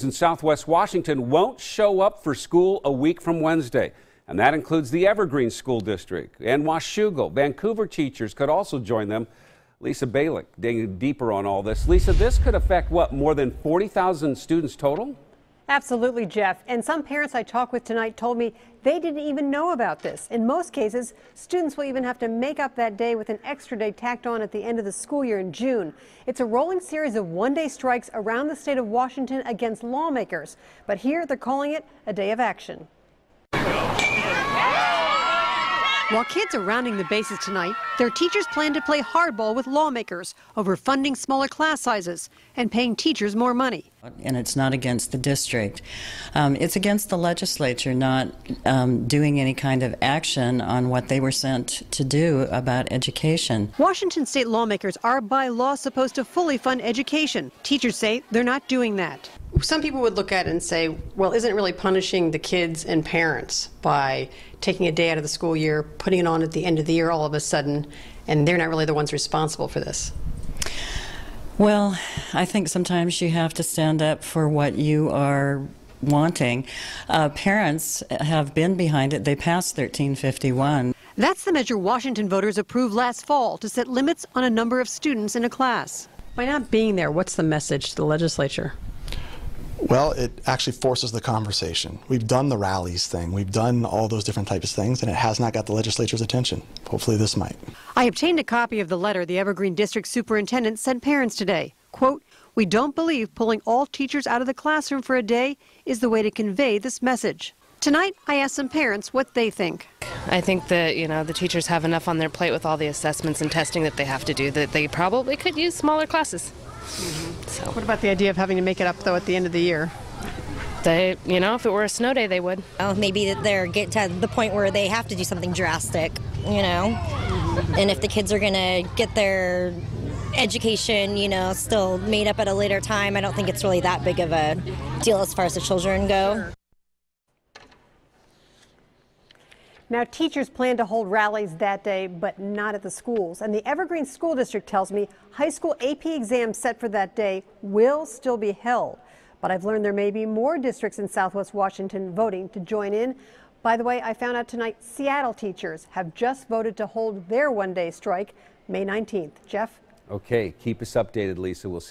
In Southwest Washington won't show up for school a week from Wednesday, and that includes the Evergreen School District and Washougal. Vancouver teachers could also join them. Lisa Balick digging deeper on all this. Lisa, this could affect what, more than 40,000 students total? Absolutely, Jeff. And some parents I talked with tonight told me they didn't even know about this. In most cases, students will even have to make up that day with an extra day tacked on at the end of the school year in June. It's a rolling series of one-day strikes around the state of Washington against lawmakers. But here they're calling it a day of action. While kids are rounding the bases tonight, their teachers plan to play hardball with lawmakers over funding smaller class sizes and paying teachers more money. And it's not against the district. It's against the legislature not doing any kind of action on what they were sent to do about education. Washington state lawmakers are by law supposed to fully fund education. Teachers say they're not doing that. Some people would look at it and say, well, isn't it really punishing the kids and parents by taking a day out of the school year, putting it on at the end of the year all of a sudden, and they're not really the ones responsible for this? Well, I think sometimes you have to stand up for what you are wanting. Parents have been behind it. They passed 1351. That's the measure Washington voters approved last fall to set limits on a number of students in a class. By not being there, what's the message to the legislature? Well, it actually forces the conversation. We've done the rallies thing. We've done all those different types of things, and it has not got the legislature's attention. Hopefully this might. I obtained a copy of the letter the Evergreen District Superintendent sent parents today. Quote, "We don't believe pulling all teachers out of the classroom for a day is the way to convey this message." Tonight, I asked some parents what they think. I think that, the teachers have enough on their plate with all the assessments and testing that they have to do that they probably could use smaller classes. So. What about the idea of having to make it up, though, at the end of the year? They, if it were a snow day, they would. Oh, maybe they're get to the point where they have to do something drastic, And if the kids are going to get their education, still made up at a later time, I don't think it's really that big of a deal as far as the children go. Now, teachers plan to hold rallies that day, but not at the schools. And the Evergreen School District tells me high school AP exams set for that day will still be held. But I've learned there may be more districts in Southwest Washington voting to join in. By the way, I found out tonight Seattle teachers have just voted to hold their one-day strike May 19th. Jeff? Okay, keep us updated, Lisa. We'll see.